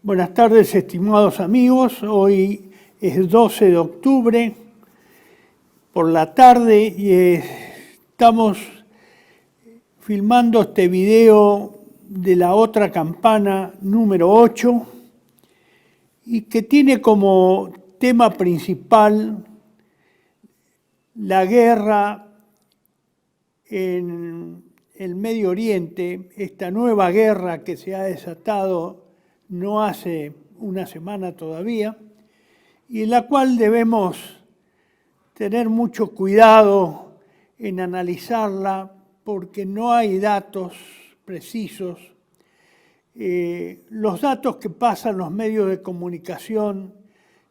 Buenas tardes, estimados amigos. Hoy es 12 de octubre por la tarde y estamos filmando este video de la otra campana número 8 y que tiene como tema principal la guerra en el Medio Oriente, esta nueva guerra que se ha desatado no hace una semana todavía, y en la cual debemos tener mucho cuidado en analizarla porque no hay datos precisos. Los datos que pasan los medios de comunicación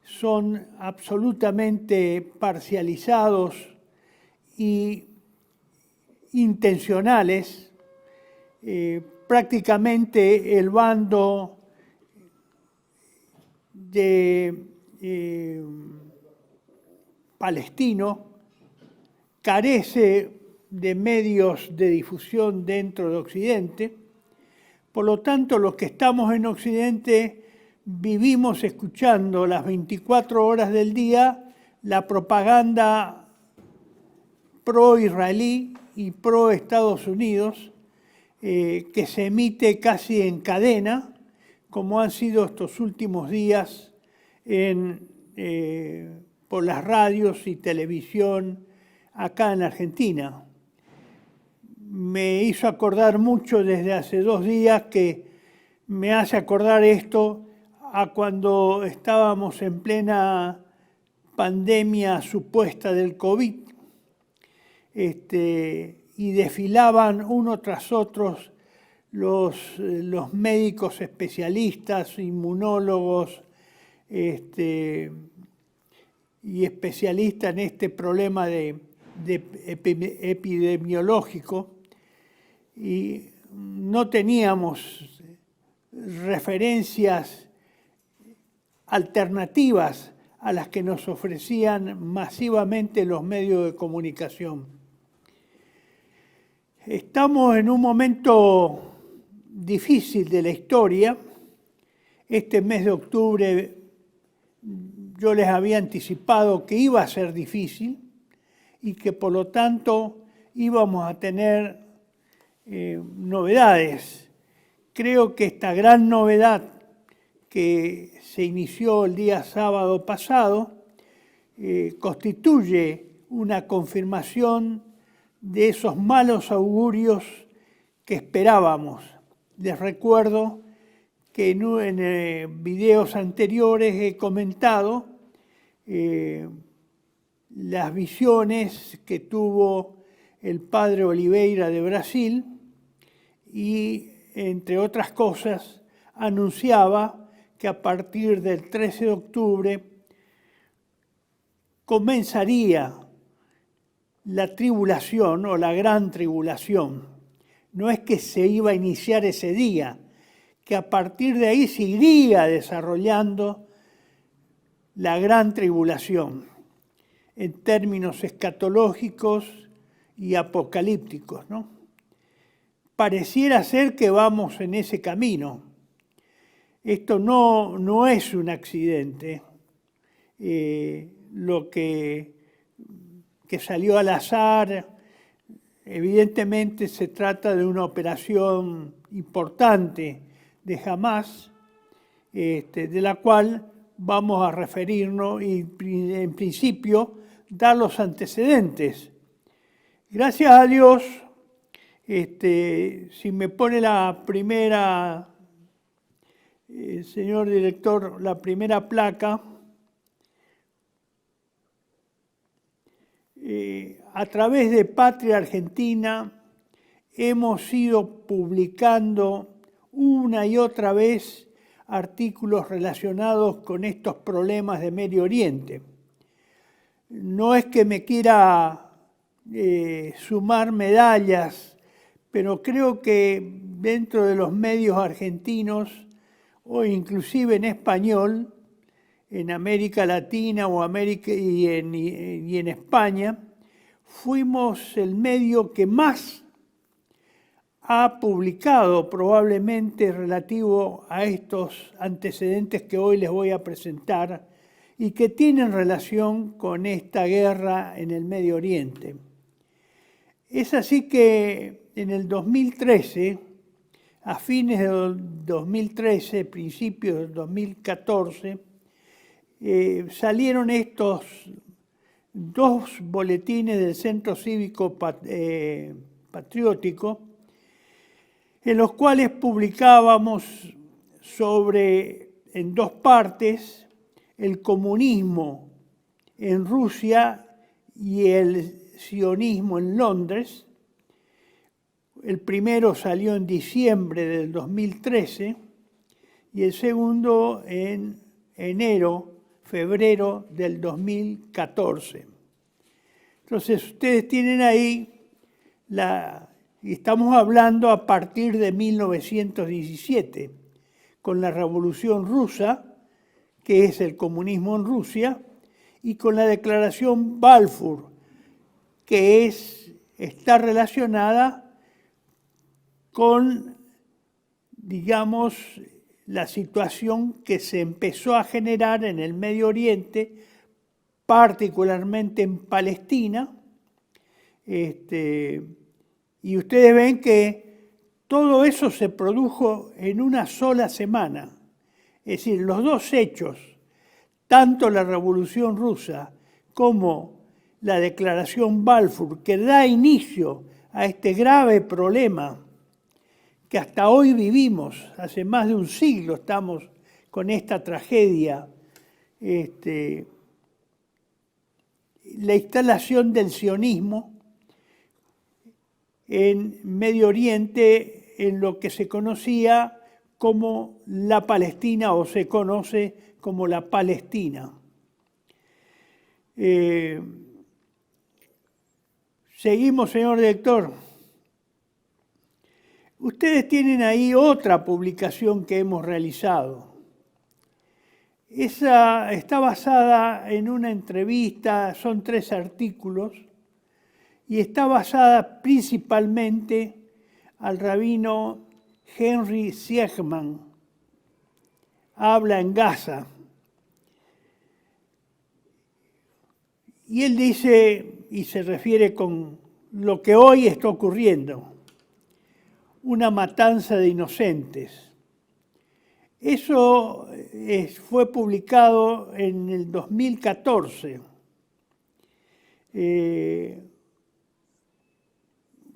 son absolutamente parcializados y intencionales. Prácticamente el bando palestino carece de medios de difusión dentro de Occidente. Por lo tanto, los que estamos en Occidente vivimos escuchando las 24 horas del día la propaganda pro-israelí y pro-Estados Unidos que se emite casi en cadena, como han sido estos últimos días por las radios y televisión acá en Argentina. Me hizo acordar mucho desde hace 2 días que me hace acordar esto a cuando estábamos en plena pandemia supuesta del COVID y desfilaban uno tras otro los médicos especialistas, inmunólogos y especialistas en este problema epidemiológico, y no teníamos referencias alternativas a las que nos ofrecían masivamente los medios de comunicación. Estamos en un momento difícil de la historia. Este mes de octubre yo les había anticipado que iba a ser difícil y que por lo tanto íbamos a tener novedades. Creo que esta gran novedad que se inició el día sábado pasado constituye una confirmación de esos malos augurios que esperábamos. Les recuerdo que en videos anteriores he comentado las visiones que tuvo el padre Oliveira de Brasil y, entre otras cosas, anunciaba que a partir del 13 de octubre comenzaría la tribulación o la gran tribulación. No es que se iba a iniciar ese día, que a partir de ahí se iría desarrollando la gran tribulación en términos escatológicos y apocalípticos, ¿no? Pareciera ser que vamos en ese camino. Esto no es un accidente. Lo que salió al azar, evidentemente se trata de una operación importante de Hamás, de la cual vamos a referirnos y en principio dar los antecedentes. Gracias a Dios, si me pone la primera, señor director, la primera placa, a través de Patria Argentina hemos ido publicando una y otra vez artículos relacionados con estos problemas de Medio Oriente. No es que me quiera sumar medallas, pero creo que dentro de los medios argentinos o inclusive en español, en América Latina o América y en España, fuimos el medio que más ha publicado probablemente relativo a estos antecedentes que hoy les voy a presentar y que tienen relación con esta guerra en el Medio Oriente. Es así que en el 2013, a fines del 2013, principios del 2014, salieron estos dos boletines del Centro Cívico Patriótico, en los cuales publicábamos en dos partes, el comunismo en Rusia y el sionismo en Londres. El primero salió en diciembre del 2013 y el segundo en febrero del 2014. Entonces, ustedes tienen ahí y estamos hablando a partir de 1917, con la Revolución Rusa, que es el comunismo en Rusia, y con la Declaración Balfour, que está relacionada con, digamos, la situación que se empezó a generar en el Medio Oriente, particularmente en Palestina. Y ustedes ven que todo eso se produjo en una sola semana. Es decir, los dos hechos, tanto la Revolución Rusa como la Declaración Balfour, que da inicio a este grave problema que hasta hoy vivimos, hace más de un siglo estamos con esta tragedia, la instalación del sionismo en Medio Oriente, en lo que se conocía como la Palestina o se conoce como la Palestina. Seguimos, señor director. Ustedes tienen ahí otra publicación que hemos realizado. Esa está basada en una entrevista, son 3 artículos, y está basada principalmente al rabino Henry Siegman. Habla en Gaza. Y él dice, y se refiere con lo que hoy está ocurriendo, una matanza de inocentes. Eso fue publicado en el 2014.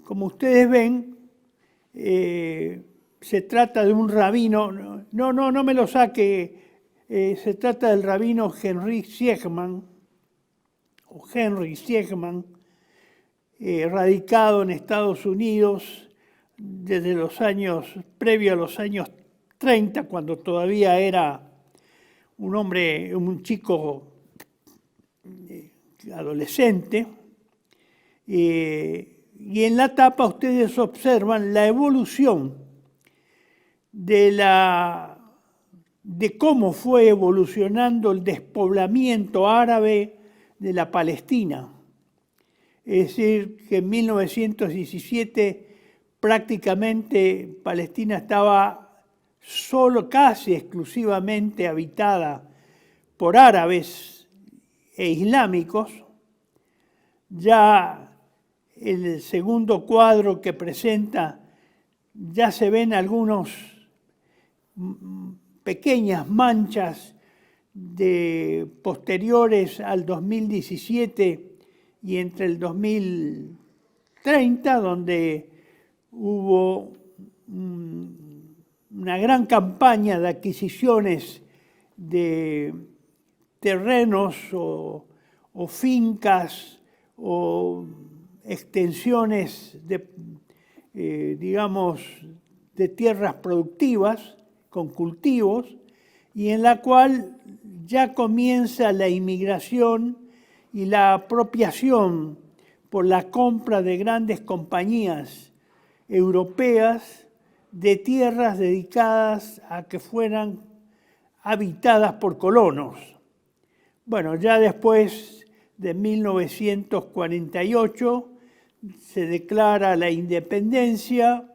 Como ustedes ven, se trata de un rabino, no me lo saque, se trata del rabino Henry Siegman, radicado en Estados Unidos desde los años, previo a los años 30, cuando todavía era un chico adolescente. Y en la tapa ustedes observan la evolución de cómo fue evolucionando el despoblamiento árabe de la Palestina. Es decir, que en 1917 prácticamente Palestina estaba casi exclusivamente habitada por árabes e islámicos. Ya en el segundo cuadro que presenta ya se ven algunas pequeñas manchas posteriores al 2017 y entre el 2030, donde hubo una gran campaña de adquisiciones de terrenos o fincas o extensiones de tierras productivas con cultivos, y en la cual ya comienza la inmigración y la apropiación por la compra de grandes compañías europeas de tierras dedicadas a que fueran habitadas por colonos. Bueno, ya después de 1948 se declara la independencia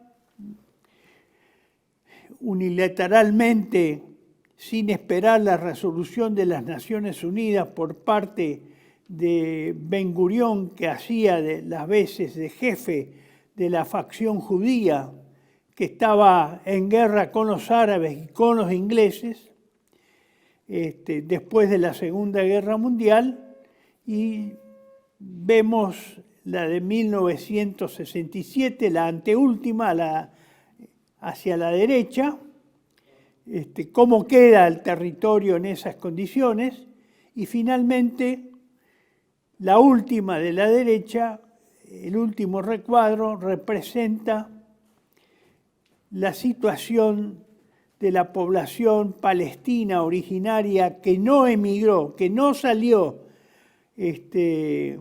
unilateralmente, sin esperar la resolución de las Naciones Unidas por parte de Ben Gurión, que hacía de las veces de jefe de la facción judía, que estaba en guerra con los árabes y con los ingleses, después de la Segunda Guerra Mundial, y vemos la de 1967, la anteúltima, hacia la derecha, cómo queda el territorio en esas condiciones, y finalmente la última de la derecha, el último recuadro, representa la situación de la población palestina originaria que no emigró, que no salió de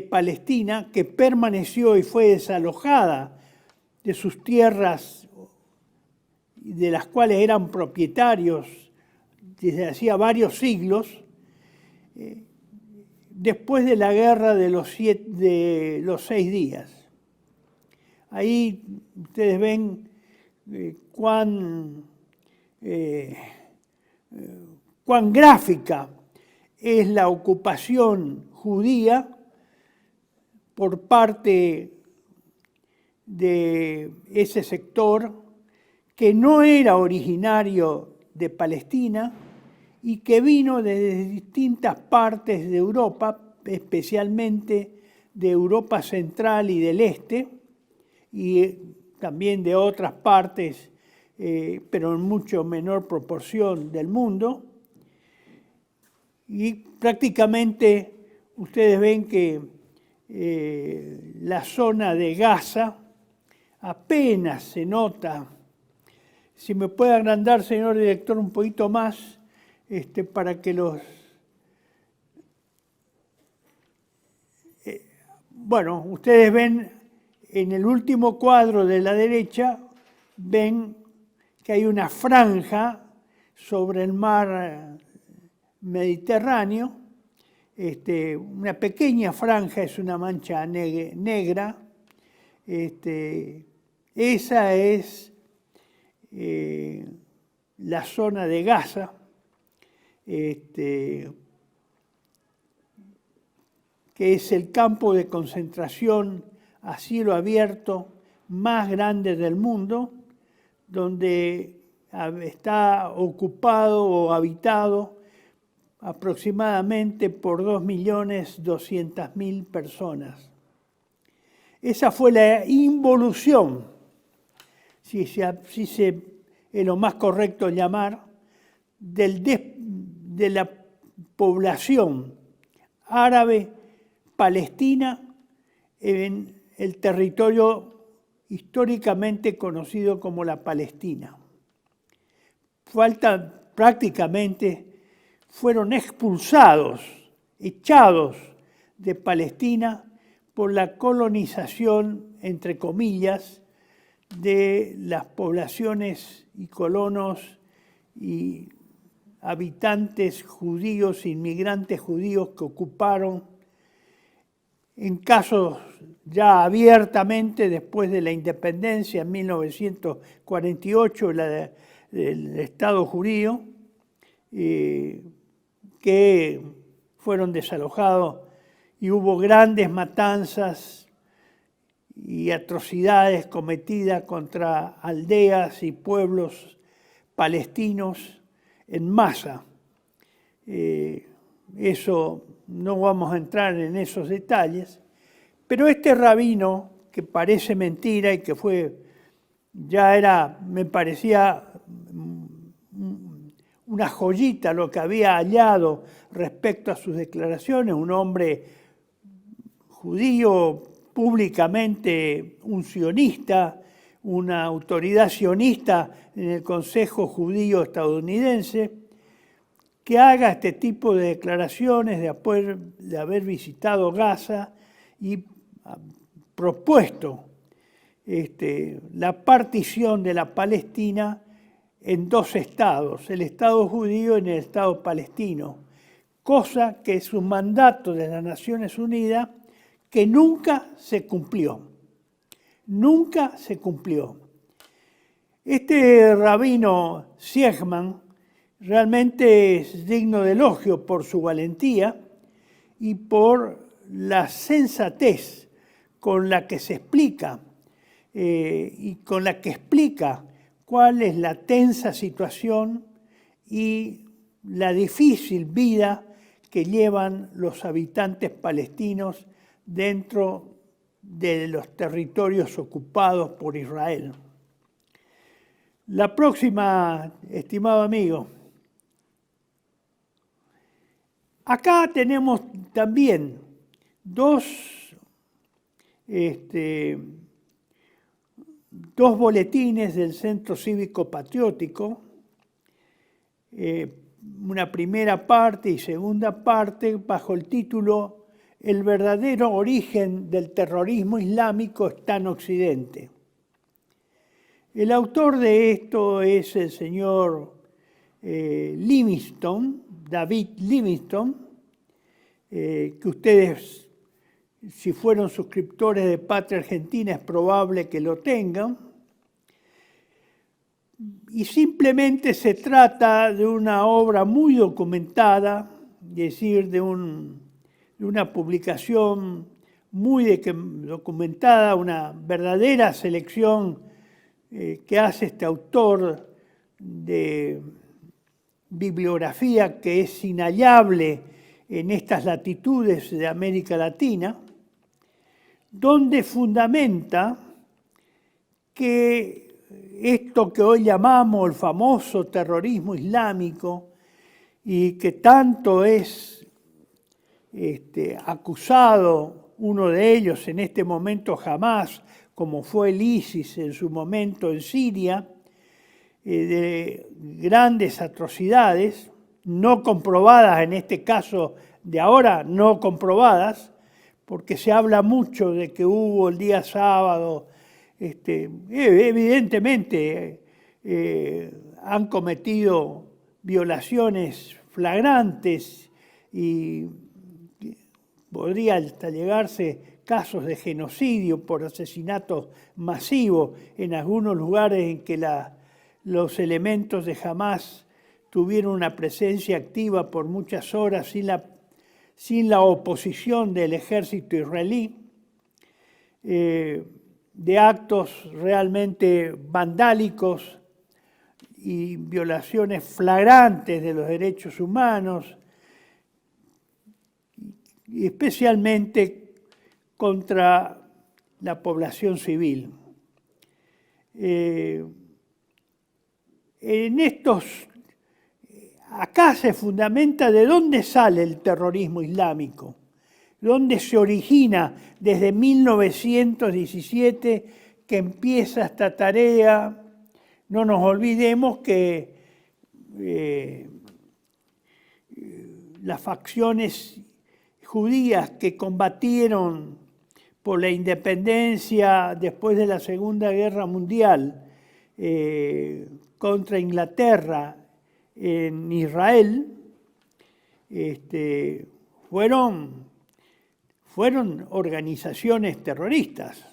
Palestina, que permaneció y fue desalojada de sus tierras, de las cuales eran propietarios desde hacía varios siglos, después de la guerra de los 6 días. Ahí ustedes ven cuán gráfica es la ocupación judía por parte de ese sector que no era originario de Palestina y que vino desde distintas partes de Europa, especialmente de Europa Central y del Este, y también de otras partes, pero en mucho menor proporción del mundo. Y prácticamente ustedes ven que la zona de Gaza apenas se nota. Si me puede agrandar, señor director, un poquito más, para que los... bueno, ustedes ven en el último cuadro de la derecha, ven que hay una franja sobre el mar Mediterráneo, una pequeña franja, es una mancha negra, esa es la zona de Gaza, que es el campo de concentración a cielo abierto más grande del mundo, donde está ocupado o habitado aproximadamente por 2.200.000 personas. Esa fue la involución, si es lo más correcto llamar, de la población árabe palestina en el territorio históricamente conocido como la Palestina. Prácticamente fueron expulsados, echados de Palestina por la colonización, entre comillas, de las poblaciones y colonos y habitantes judíos, inmigrantes judíos que ocuparon, en casos ya abiertamente después de la independencia en 1948, del Estado judío, que fueron desalojados y hubo grandes matanzas y atrocidades cometidas contra aldeas y pueblos palestinos en masa. Eso no vamos a entrar en esos detalles, pero este rabino, que parece mentira y que me parecía una joyita lo que había hallado respecto a sus declaraciones, un hombre judío públicamente un sionista, una autoridad sionista en el Consejo Judío Estadounidense, que haga este tipo de declaraciones de haber visitado Gaza y propuesto la partición de la Palestina en 2 estados, el Estado judío y el Estado palestino, cosa que es un mandato de las Naciones Unidas que nunca se cumplió. Nunca se cumplió. Este rabino Siegman realmente es digno de elogio por su valentía y por la sensatez con la que se explica y con la que explica cuál es la tensa situación y la difícil vida que llevan los habitantes palestinos dentro de los territorios ocupados por Israel. La próxima, estimado amigo. Acá tenemos también dos boletines del Centro Cívico Patriótico, una primera parte y segunda parte bajo el título El verdadero origen del terrorismo islámico está en Occidente. El autor de esto es el señor David Livingstone, que ustedes, si fueron suscriptores de Patria Argentina, es probable que lo tengan. Y simplemente se trata de una obra muy documentada, es decir, de una publicación muy documentada, una verdadera selección que hace este autor de bibliografía que es inhallable en estas latitudes de América Latina, donde fundamenta que esto que hoy llamamos el famoso terrorismo islámico y que tanto es acusado uno de ellos en este momento Hamás, como fue el ISIS en su momento en Siria, de grandes atrocidades, no comprobadas en este caso de ahora, no comprobadas, porque se habla mucho de que hubo el día sábado, evidentemente han cometido violaciones flagrantes y podría hasta llegarse casos de genocidio por asesinato masivo en algunos lugares en que los elementos de Hamás tuvieron una presencia activa por muchas horas sin la oposición del ejército israelí, de actos realmente vandálicos y violaciones flagrantes de los derechos humanos, y especialmente contra la población civil. Acá se fundamenta de dónde sale el terrorismo islámico, dónde se origina desde 1917 que empieza esta tarea. No nos olvidemos que las facciones judías que combatieron por la independencia después de la Segunda Guerra Mundial contra Inglaterra en Israel, fueron organizaciones terroristas.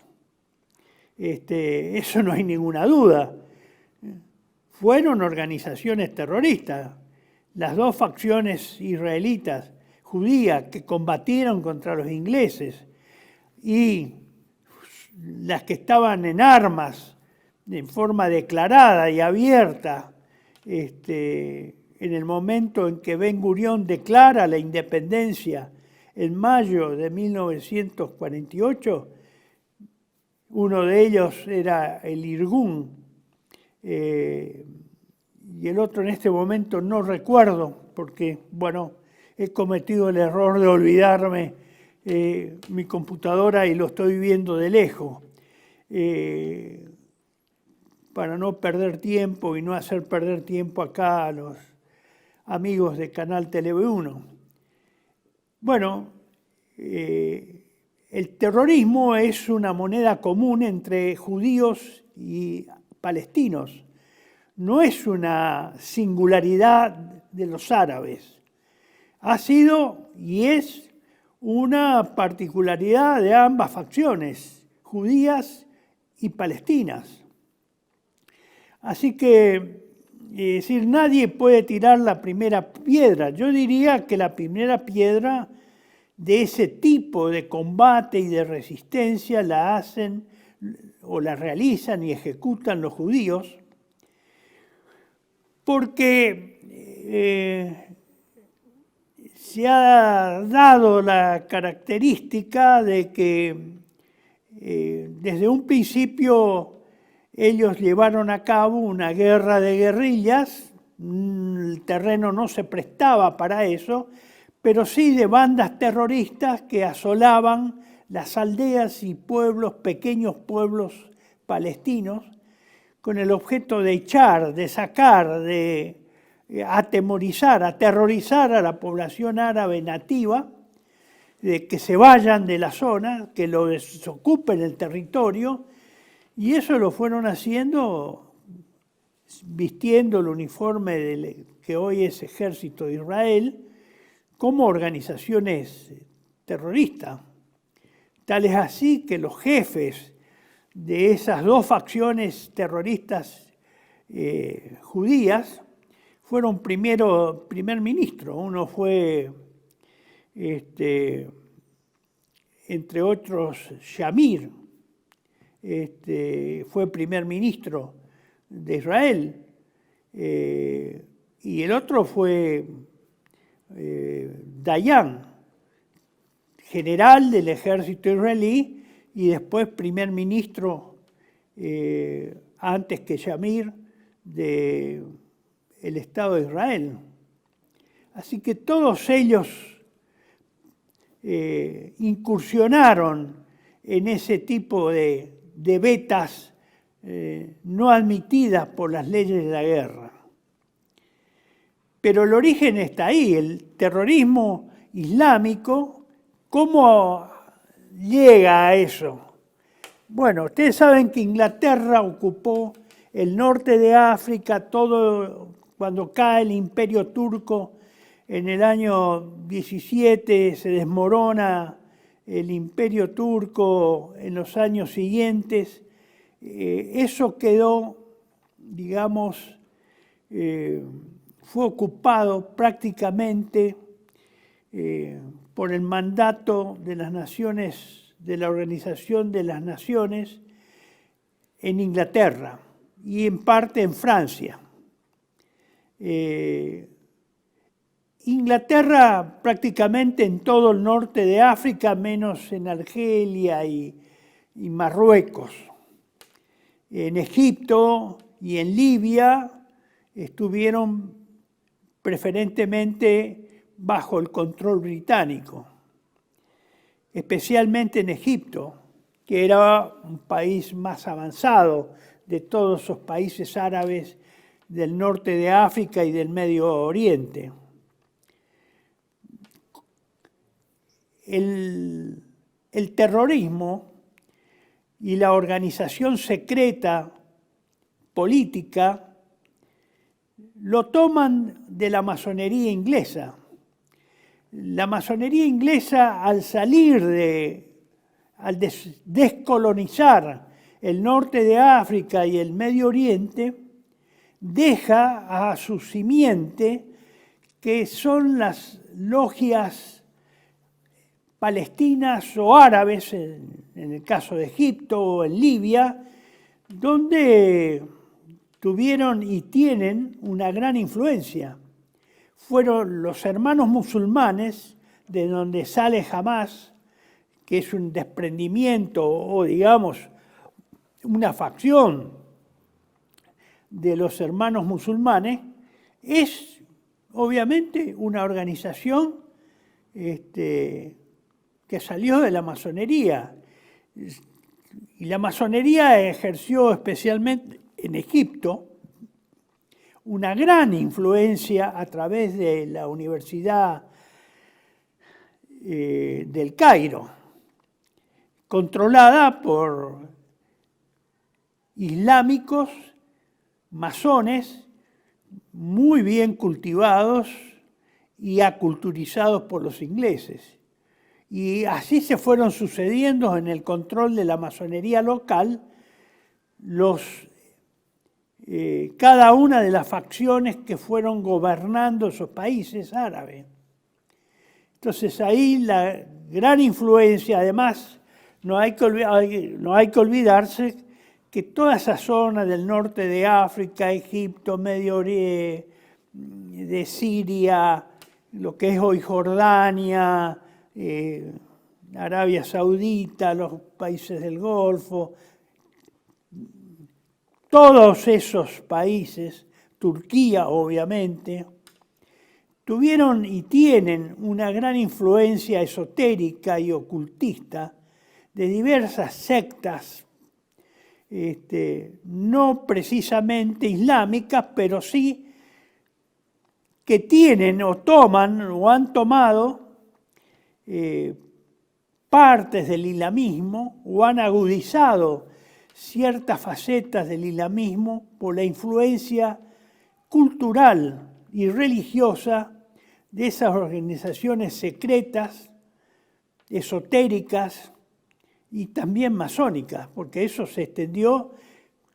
Eso no hay ninguna duda. Fueron organizaciones terroristas. Las dos facciones israelitas, judías, que combatieron contra los ingleses, y las que estaban en armas en forma declarada y abierta en el momento en que Ben Gurión declara la independencia en mayo de 1948, uno de ellos era el Irgun, y el otro en este momento no recuerdo, porque, bueno, he cometido el error de olvidarme mi computadora y lo estoy viendo de lejos, para no perder tiempo y no hacer perder tiempo acá a los amigos de Canal TV1. Bueno, el terrorismo es una moneda común entre judíos y palestinos. No es una singularidad de los árabes. Ha sido y es una particularidad de ambas facciones, judías y palestinas. Así que, es decir, nadie puede tirar la primera piedra. Yo diría que la primera piedra de ese tipo de combate y de resistencia la hacen o la realizan y ejecutan los judíos, porque se ha dado la característica de que desde un principio ellos llevaron a cabo una guerra de guerrillas, el terreno no se prestaba para eso, pero sí de bandas terroristas que asolaban las aldeas y pueblos, pequeños pueblos palestinos, con el objeto de echar, de sacar, de atemorizar, aterrorizar a la población árabe nativa, de que se vayan de la zona, que lo desocupen el territorio, y eso lo fueron haciendo vistiendo el uniforme que hoy es Ejército de Israel, como organizaciones terroristas. Tal es así que los jefes de esas dos facciones terroristas judías fueron primer ministro. Uno fue, entre otros, Shamir, fue primer ministro de Israel, y el otro fue Dayan, general del ejército israelí y después primer ministro, antes que Shamir, del Estado de Israel. Así que todos ellos incursionaron en ese tipo de vetas no admitidas por las leyes de la guerra. Pero el origen está ahí, el terrorismo islámico. ¿Cómo llega a eso? Bueno, ustedes saben que Inglaterra ocupó el norte de África, todo cuando cae el Imperio Turco en el año 17, se desmorona el Imperio Turco en los años siguientes. Eso quedó, digamos, fue ocupado prácticamente por el mandato de las naciones, de la Organización de las Naciones, en Inglaterra y en parte en Francia. Inglaterra prácticamente en todo el norte de África, menos en Argelia y Marruecos. En Egipto y en Libia estuvieron preferentemente bajo el control británico, especialmente en Egipto, que era un país más avanzado de todos esos países árabes del norte de África y del Medio Oriente. El terrorismo y la organización secreta política lo toman de la masonería inglesa. La masonería inglesa, al descolonizar el norte de África y el Medio Oriente, deja a su simiente, que son las logias palestinas o árabes, en el caso de Egipto o en Libia, donde tuvieron y tienen una gran influencia. Fueron los hermanos musulmanes, de donde sale Hamás, que es un desprendimiento o digamos una facción de los hermanos musulmanes, es obviamente una organización que salió de la masonería. Y la masonería ejerció especialmente en Egipto una gran influencia a través de la Universidad del Cairo, controlada por islámicos, masones, muy bien cultivados y aculturizados por los ingleses. Y así se fueron sucediendo en el control de la masonería local los cada una de las facciones que fueron gobernando esos países árabes. Entonces ahí la gran influencia, además, no hay que olvidarse que toda esa zona del norte de África, Egipto, Medio Oriente, de Siria, lo que es hoy Jordania, Arabia Saudita, los países del Golfo, todos esos países, Turquía obviamente, tuvieron y tienen una gran influencia esotérica y ocultista de diversas sectas, no precisamente islámicas, pero sí que tienen o toman o han tomado partes del islamismo o han agudizado ciertas facetas del islamismo por la influencia cultural y religiosa de esas organizaciones secretas, esotéricas y también masónicas, porque eso se extendió,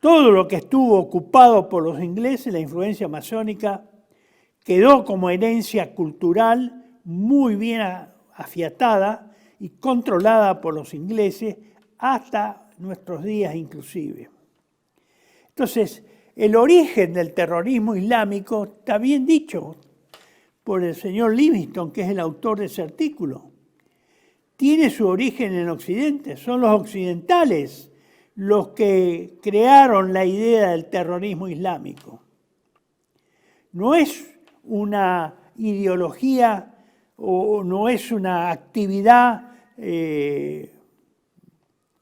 todo lo que estuvo ocupado por los ingleses, la influencia masónica, quedó como herencia cultural muy bien afiatada y controlada por los ingleses hasta nuestros días inclusive. Entonces, el origen del terrorismo islámico está bien dicho por el señor Livingstone, que es el autor de ese artículo. Tiene su origen en Occidente, son los occidentales los que crearon la idea del terrorismo islámico. No es una ideología o no es una actividad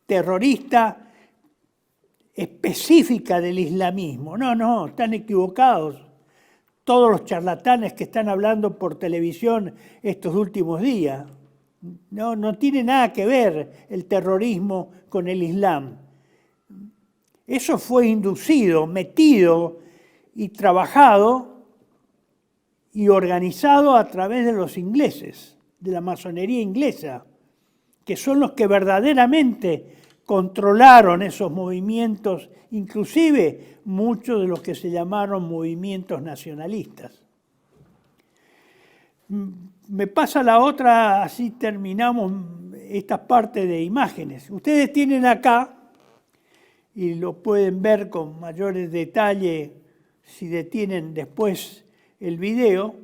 terrorista específica del islamismo. No, están equivocados todos los charlatanes que están hablando por televisión estos últimos días. No tiene nada que ver el terrorismo con el Islam. Eso fue inducido, metido y trabajado y organizado a través de los ingleses, de la masonería inglesa, que son los que verdaderamente controlaron esos movimientos, inclusive muchos de los que se llamaron movimientos nacionalistas. Me pasa la otra, así terminamos esta parte de imágenes. Ustedes tienen acá, y lo pueden ver con mayores detalles si detienen después el video,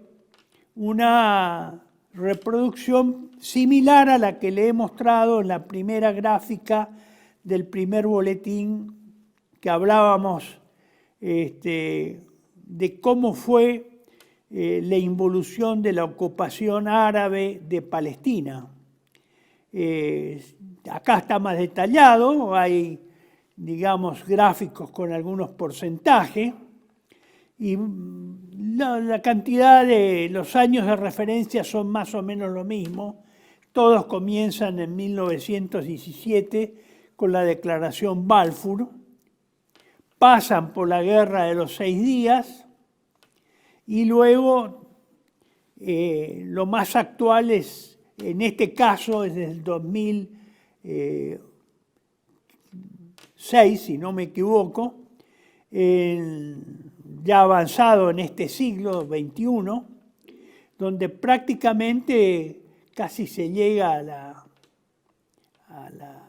una reproducción similar a la que le he mostrado en la primera gráfica del primer boletín que hablábamos de cómo fue la involución de la ocupación árabe de Palestina. Acá está más detallado, hay, digamos, gráficos con algunos porcentajes, y la cantidad de los años de referencia son más o menos lo mismo. Todos comienzan en 1917 con la Declaración Balfour, pasan por la Guerra de los 6 días y luego lo más actual es, en este caso, es del 2006, si no me equivoco, ya avanzado en este siglo XXI, donde prácticamente casi se llega a la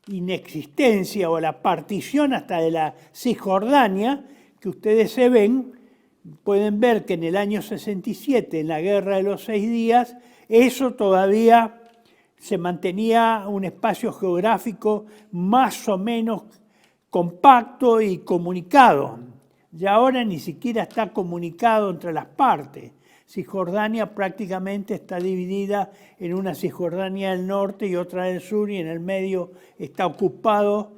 inexistencia o a la partición hasta de la Cisjordania, que ustedes pueden ver que en el año 67, en la Guerra de los 6 días, eso todavía se mantenía un espacio geográfico más o menos compacto y comunicado. Y ahora ni siquiera está comunicado entre las partes. Cisjordania prácticamente está dividida en una Cisjordania del norte y otra del sur, y en el medio está ocupado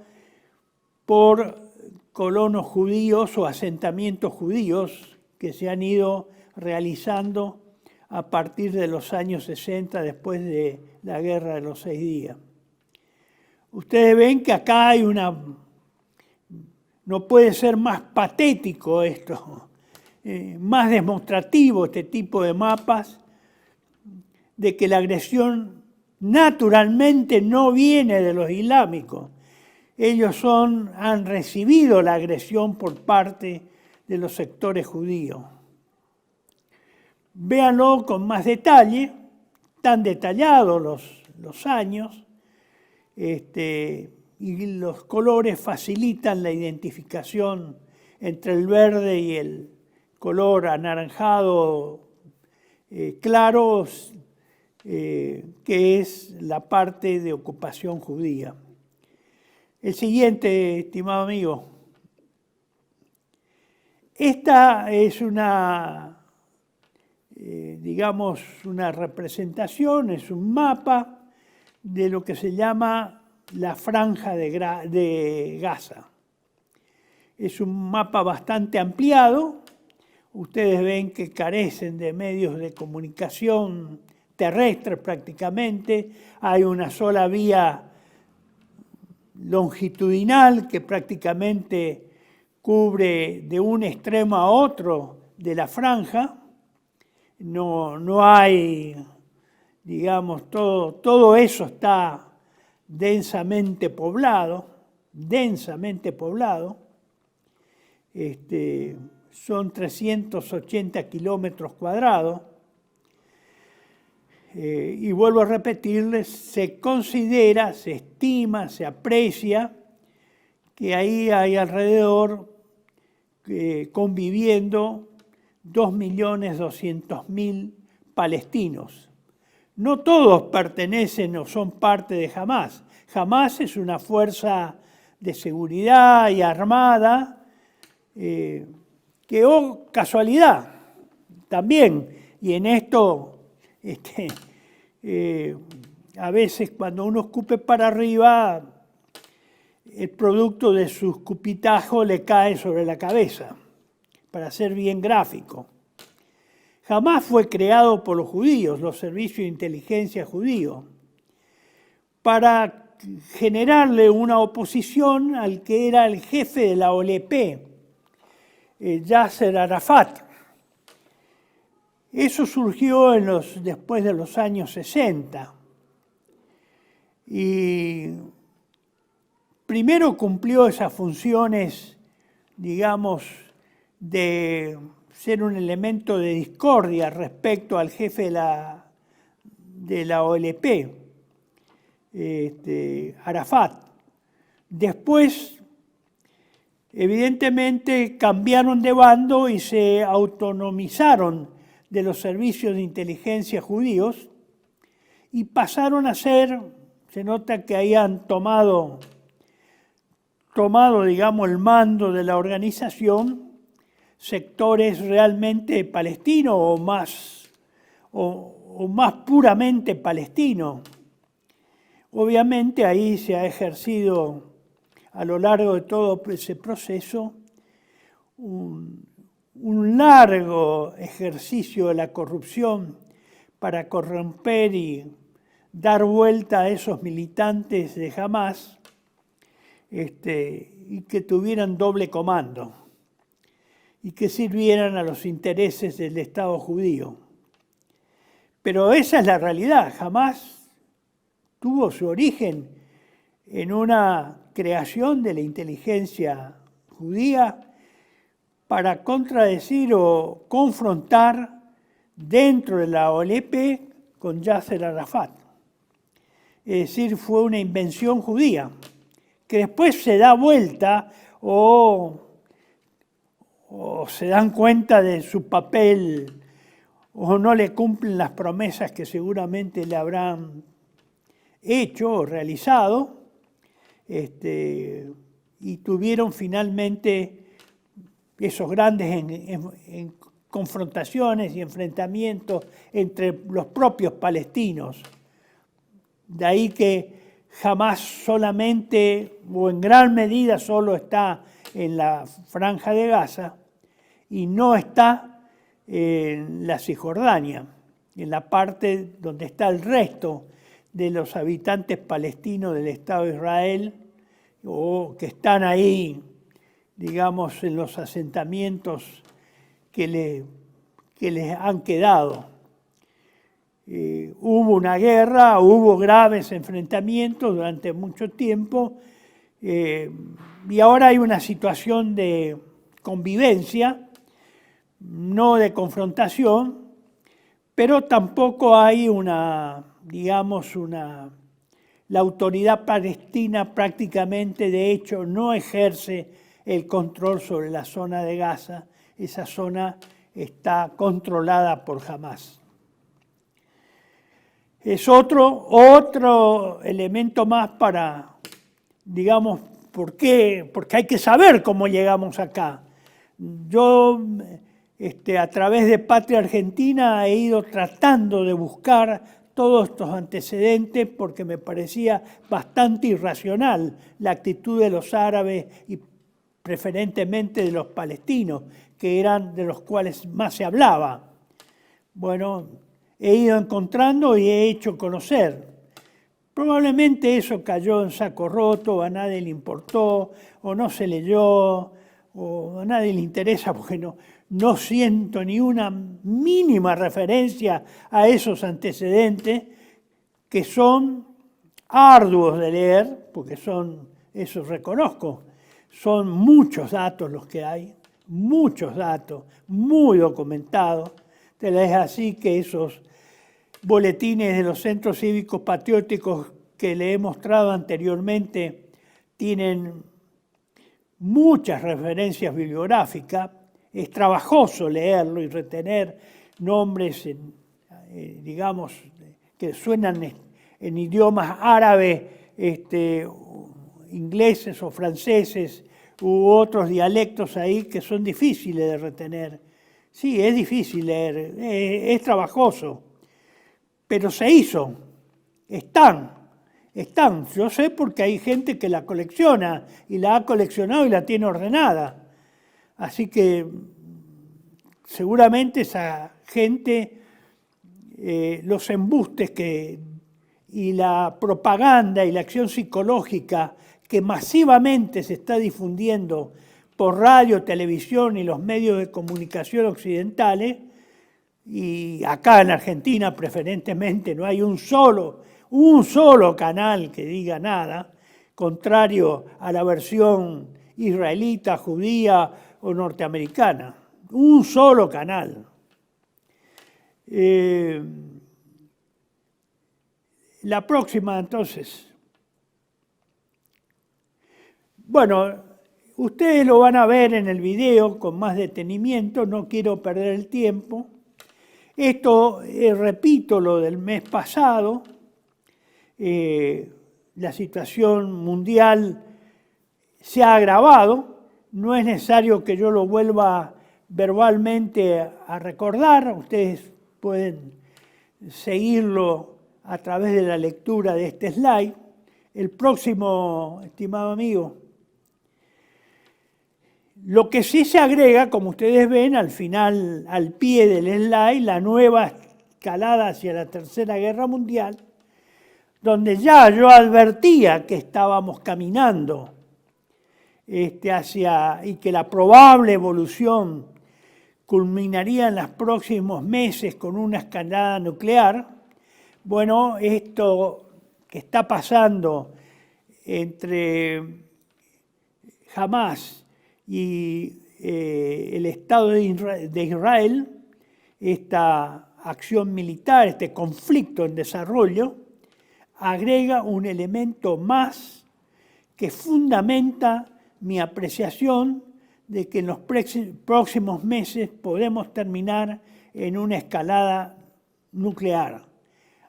por colonos judíos o asentamientos judíos que se han ido realizando a partir de los años 60, después de la Guerra de los 6 días. Ustedes ven que acá hay no puede ser más patético esto, más demostrativo este tipo de mapas, de que la agresión naturalmente no viene de los islámicos. ellos han recibido la agresión por parte de los sectores judíos. Véanlo con más detalle, tan detallados los años, y los colores facilitan la identificación entre el verde y el color anaranjado claro, que es la parte de ocupación judía. El siguiente, estimado amigo. Esta es digamos, una representación, es un mapa de lo que se llama la Franja de Gaza. Es un mapa bastante ampliado. Ustedes ven que carecen de medios de comunicación terrestres prácticamente. Hay una sola vía longitudinal que prácticamente cubre de un extremo a otro de la franja. No hay, digamos, todo eso está densamente poblado. Son 380 kilómetros cuadrados. Y vuelvo a repetirles, se considera, se estima, se aprecia que ahí hay alrededor conviviendo 2.200.000 palestinos. No todos pertenecen o son parte de Hamás. Hamás es una fuerza de seguridad y armada que, oh casualidad, también, y en esto a veces cuando uno escupe para arriba, el producto de su escupitajo le cae sobre la cabeza, para ser bien gráfico. Hamás fue creado por los judíos, los servicios de inteligencia judíos, para generarle una oposición al que era el jefe de la OLP, Yasser Arafat. Eso surgió después de los años 60. Y primero cumplió esas funciones, digamos, de ser un elemento de discordia respecto al jefe de la OLP, Arafat. Después, evidentemente, cambiaron de bando y se autonomizaron de los servicios de inteligencia judíos y pasaron a ser, se nota que habían tomado, digamos, el mando de la organización, sectores realmente palestinos o más puramente palestinos. Obviamente ahí se ha ejercido a lo largo de todo ese proceso un largo ejercicio de la corrupción para corromper y dar vuelta a esos militantes de Hamás y que tuvieran doble comando y que sirvieran a los intereses del Estado judío. Pero esa es la realidad. Hamás tuvo su origen en una creación de la inteligencia judía para contradecir o confrontar dentro de la OLP con Yasser Arafat. Es decir, fue una invención judía que después se da vuelta o se dan cuenta de su papel o no le cumplen las promesas que seguramente le habrán hecho o realizado, y tuvieron finalmente esos grandes en confrontaciones y enfrentamientos entre los propios palestinos. De ahí que Hamás solamente, o en gran medida solo está en la Franja de Gaza y no está en la Cisjordania, en la parte donde está el resto de los habitantes palestinos del Estado de Israel o que están ahí, digamos, en los asentamientos que les han quedado. Hubo una guerra, hubo graves enfrentamientos durante mucho tiempo Y ahora hay una situación de convivencia, no de confrontación, pero tampoco hay la autoridad palestina prácticamente, de hecho, no ejerce el control sobre la zona de Gaza. Esa zona está controlada por Hamás. Es otro elemento más para, digamos, ¿por qué? Porque hay que saber cómo llegamos acá. Yo, a través de Patria Argentina, he ido tratando de buscar todos estos antecedentes porque me parecía bastante irracional la actitud de los árabes y preferentemente de los palestinos, que eran de los cuales más se hablaba. Bueno, he ido encontrando y he hecho conocer. Probablemente eso cayó en saco roto, a nadie le importó, o no se leyó, o a nadie le interesa porque no siento ni una mínima referencia a esos antecedentes que son arduos de leer, porque eso reconozco, son muchos datos los que hay, muchos datos, muy documentados. Es así que esos boletines de los centros cívicos patrióticos que le he mostrado anteriormente tienen muchas referencias bibliográficas. Es trabajoso leerlo y retener nombres, digamos, que suenan en idiomas árabes, ingleses o franceses u otros dialectos ahí que son difíciles de retener. Sí, es difícil leer, es trabajoso, pero se hizo, están. Yo sé porque hay gente que la colecciona y la ha coleccionado y la tiene ordenada. Así que seguramente esa gente, los embustes y la propaganda y la acción psicológica que masivamente se está difundiendo por radio, televisión y los medios de comunicación occidentales, y acá en Argentina preferentemente no hay un solo canal que diga nada, contrario a la versión israelita, judía o norteamericana. Un solo canal. La próxima, entonces. Bueno, ustedes lo van a ver en el video con más detenimiento, no quiero perder el tiempo. Esto, repito, lo del mes pasado, la situación mundial se ha agravado, no es necesario que yo lo vuelva verbalmente a recordar, ustedes pueden seguirlo a través de la lectura de este slide. El próximo, estimado amigo. Lo que sí se agrega, como ustedes ven, al final, al pie del slide, la nueva escalada hacia la Tercera Guerra Mundial, donde ya yo advertía que estábamos caminando hacia, y que la probable evolución culminaría en los próximos meses con una escalada nuclear. Bueno, esto que está pasando entre Hamás y el Estado de Israel, esta acción militar, este conflicto en desarrollo, agrega un elemento más que fundamenta mi apreciación de que en los próximos meses podemos terminar en una escalada nuclear.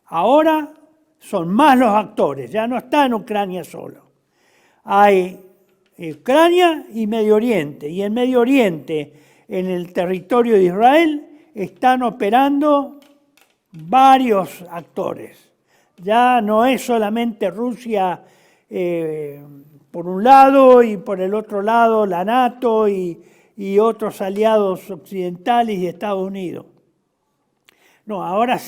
Ahora son más los actores, ya no está en Ucrania solo. Hay Ucrania y Medio Oriente. Y en Medio Oriente, en el territorio de Israel, están operando varios actores. Ya no es solamente Rusia por un lado y por el otro lado la NATO y otros aliados occidentales y Estados Unidos. No, ahora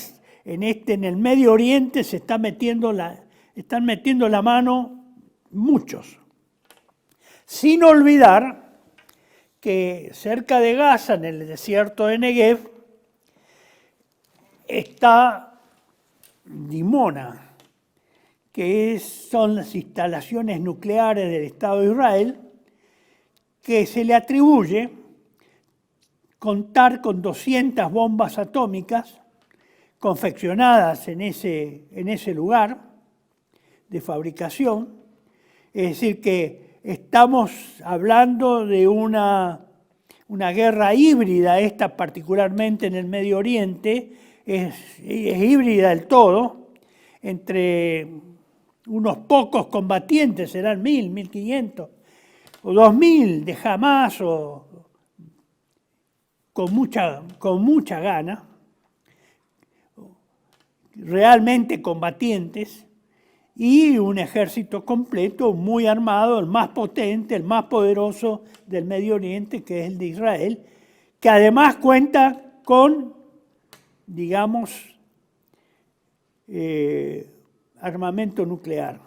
en el Medio Oriente se están metiendo la mano muchos. Sin olvidar que cerca de Gaza, en el desierto de Negev, está Dimona, son las instalaciones nucleares del Estado de Israel, que se le atribuye contar con 200 bombas atómicas confeccionadas en ese lugar de fabricación. Es decir, que estamos hablando de una guerra híbrida, esta particularmente en el Medio Oriente, es híbrida del todo, entre unos pocos combatientes, serán 1.000, 1.500 o 2.000 de Hamás, o con mucha gana, realmente combatientes, y un ejército completo, muy armado, el más potente, el más poderoso del Medio Oriente, que es el de Israel, que además cuenta con, digamos, armamento nuclear.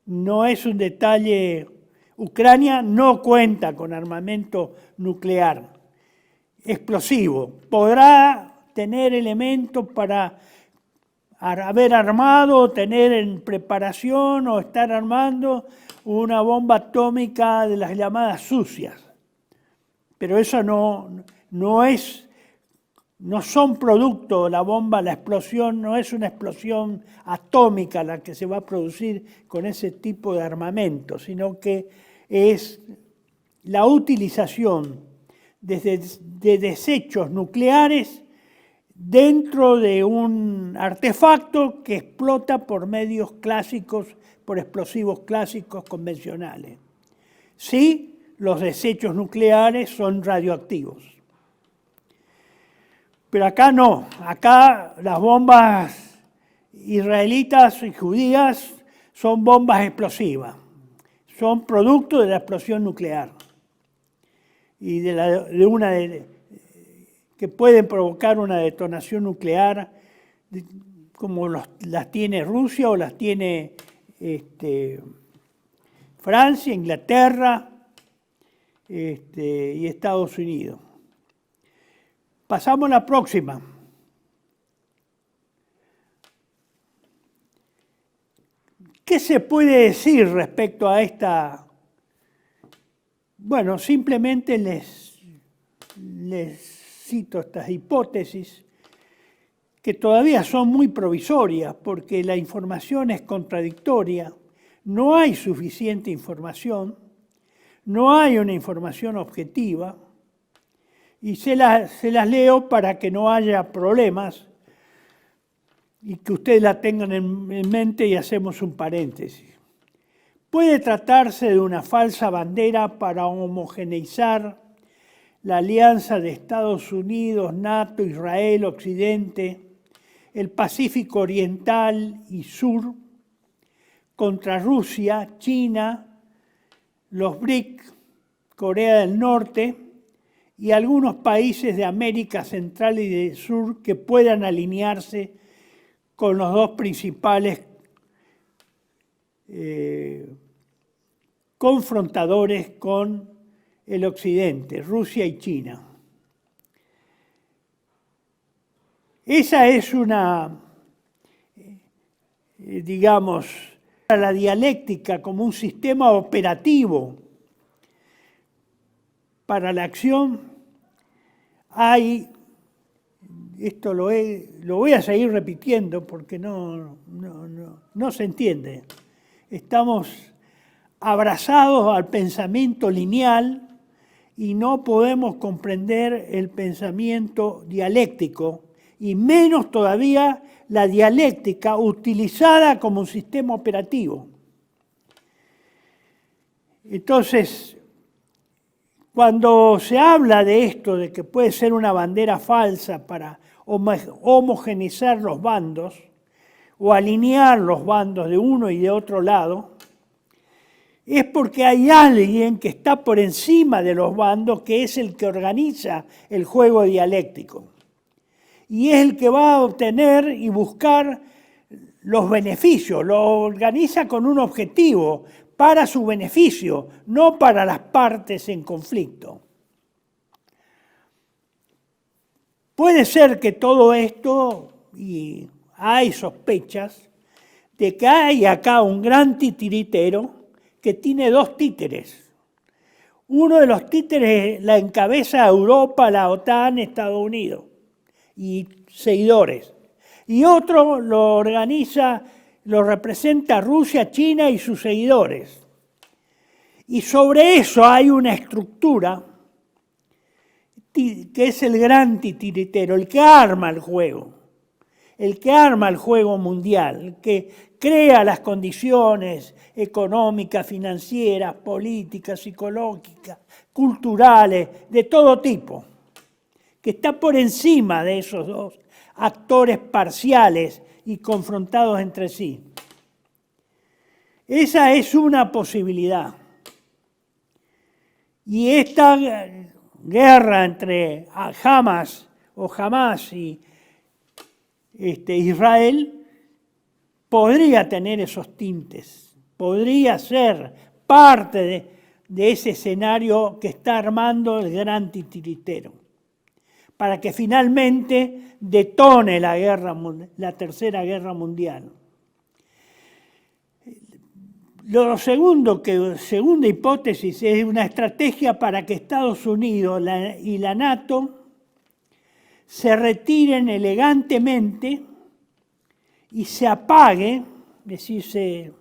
No es un detalle, Ucrania no cuenta con armamento nuclear explosivo. Podrá tener elementos para haber armado, tener en preparación o estar armando una bomba atómica de las llamadas sucias. Pero eso no son producto, la bomba, la explosión, no es una explosión atómica la que se va a producir con ese tipo de armamento, sino que es la utilización de desechos nucleares dentro de un artefacto que explota por medios clásicos, por explosivos clásicos convencionales. Sí, los desechos nucleares son radioactivos. Pero acá no, acá las bombas israelitas y judías son bombas explosivas, son producto de la explosión nuclear y que pueden provocar una detonación nuclear como las tiene Rusia o las tiene Francia, Inglaterra y Estados Unidos. Pasamos a la próxima. ¿Qué se puede decir respecto a esta? Bueno, simplemente les cito estas hipótesis que todavía son muy provisorias porque la información es contradictoria, no hay suficiente información, no hay una información objetiva, y se las leo para que no haya problemas y que ustedes la tengan en mente, y hacemos un paréntesis. Puede tratarse de una falsa bandera para homogeneizar la alianza de Estados Unidos, NATO, Israel, Occidente, el Pacífico Oriental y Sur, contra Rusia, China, los BRIC, Corea del Norte y algunos países de América Central y del Sur que puedan alinearse con los dos principales confrontadores con el Occidente, Rusia y China. Esa es digamos, la dialéctica como un sistema operativo para la acción. Esto lo voy a seguir repitiendo porque no se entiende. Estamos abrazados al pensamiento lineal y no podemos comprender el pensamiento dialéctico, y menos todavía la dialéctica utilizada como un sistema operativo. Entonces, cuando se habla de esto, de que puede ser una bandera falsa para homogeneizar los bandos o alinear los bandos de uno y de otro lado, es porque hay alguien que está por encima de los bandos, que es el que organiza el juego dialéctico. Y es el que va a obtener y buscar los beneficios, lo organiza con un objetivo, para su beneficio, no para las partes en conflicto. Puede ser que todo esto, y hay sospechas, de que hay acá un gran titiritero que tiene dos títeres. Uno de los títeres la encabeza Europa, la OTAN, Estados Unidos y seguidores. Y otro lo organiza, lo representa Rusia, China y sus seguidores. Y sobre eso hay una estructura que es el gran titiritero, el que arma el juego mundial, el que crea las condiciones económicas, financieras, políticas, psicológicas, culturales, de todo tipo, que está por encima de esos dos actores parciales y confrontados entre sí. Esa es una posibilidad. Y esta guerra entre Hamas y Israel podría tener esos tintes, podría ser parte de ese escenario que está armando el gran titiritero, para que finalmente detone la Tercera Guerra Mundial. Lo segunda hipótesis es una estrategia para que Estados Unidos y la NATO se retiren elegantemente y se apague, es decir,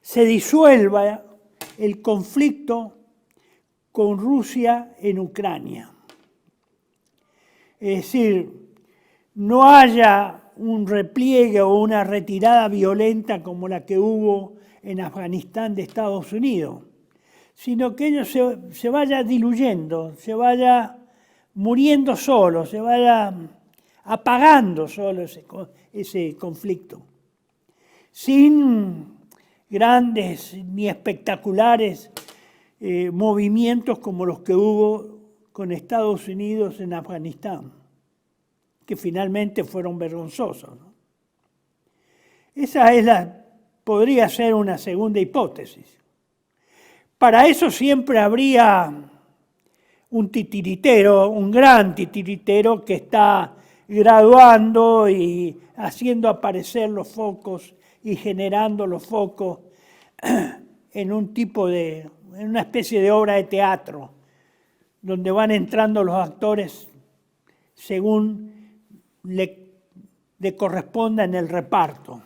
se disuelva el conflicto con Rusia en Ucrania. Es decir, no haya un repliegue o una retirada violenta como la que hubo en Afganistán de Estados Unidos, sino que ello se vaya diluyendo, se vaya muriendo solo, se vaya apagando solo ese conflicto, sin grandes ni espectaculares movimientos como los que hubo con Estados Unidos en Afganistán, que finalmente fueron vergonzosos, ¿no? Esa podría ser una segunda hipótesis. Para eso siempre habría un titiritero, un gran titiritero que está graduando y haciendo aparecer los focos y generando los focos en una especie de obra de teatro, donde van entrando los actores según le corresponda en el reparto.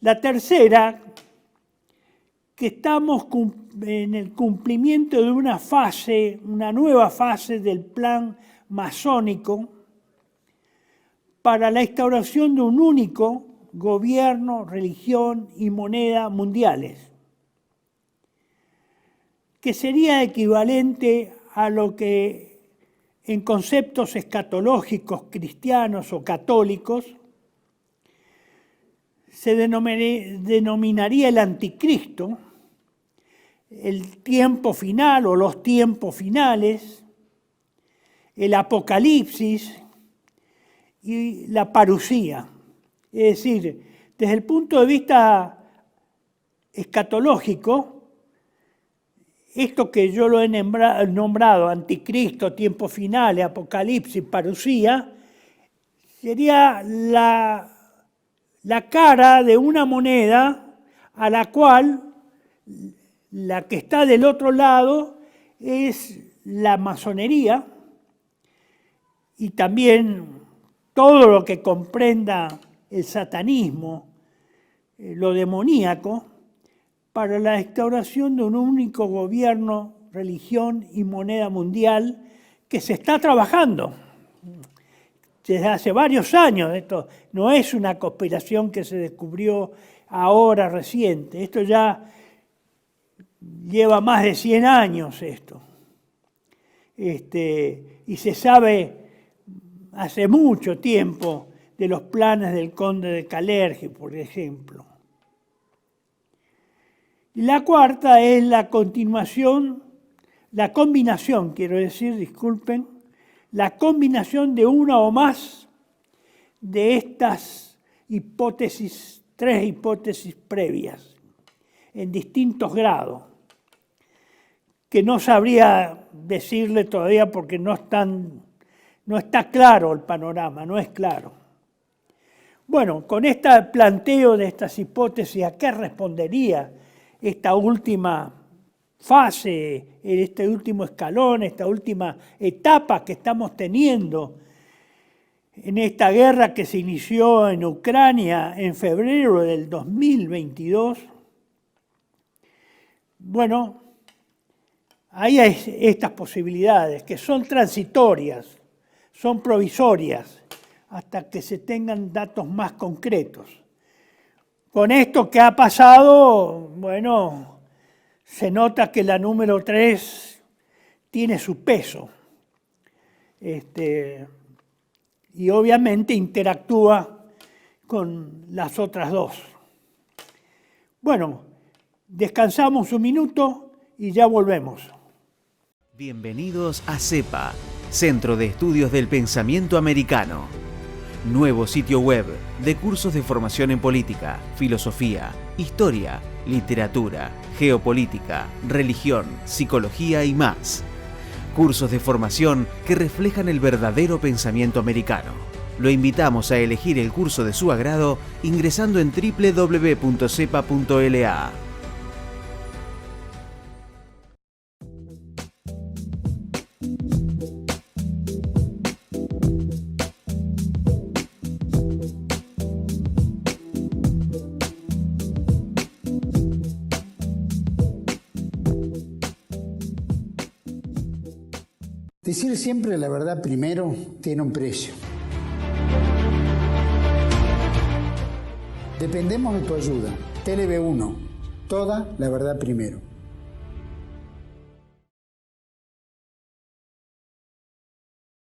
La tercera, que estamos en el cumplimiento de una nueva fase del plan masónico para la instauración de un único gobierno, religión y moneda mundiales, que sería equivalente a lo que en conceptos escatológicos cristianos o católicos se denominaría el anticristo, el tiempo final o los tiempos finales, el apocalipsis y la parusía. Es decir, desde el punto de vista escatológico, esto que yo lo he nombrado anticristo, tiempos finales, apocalipsis, parusía, sería la cara de una moneda a la cual la que está del otro lado es la masonería y también todo lo que comprenda el satanismo, lo demoníaco, para la instauración de un único gobierno, religión y moneda mundial que se está trabajando desde hace varios años. Esto no es una conspiración que se descubrió ahora reciente, esto ya lleva más de 100 años esto. Y se sabe hace mucho tiempo de los planes del conde de Kalergi, por ejemplo. Y la cuarta es la combinación de una o más de estas tres hipótesis previas, en distintos grados, que no sabría decirle todavía porque no está claro el panorama, no es claro. Bueno, con este planteo de estas hipótesis, ¿a qué respondería esta última fase, este último escalón, esta última etapa que estamos teniendo en esta guerra que se inició en Ucrania en febrero del 2022? Bueno, hay estas posibilidades que son transitorias, son provisorias, hasta que se tengan datos más concretos. Con esto que ha pasado, bueno, se nota que la número 3 tiene su peso. Y obviamente interactúa con las otras dos. Bueno, descansamos un minuto y ya volvemos. Bienvenidos a CEPA, Centro de Estudios del Pensamiento Americano. Nuevo sitio web de cursos de formación en política, filosofía, historia, literatura, geopolítica, religión, psicología y más. Cursos de formación que reflejan el verdadero pensamiento americano. Lo invitamos a elegir el curso de su agrado ingresando en www.cepa.la. Decir siempre la verdad primero tiene un precio. Dependemos de tu ayuda. TLB1, toda la verdad primero.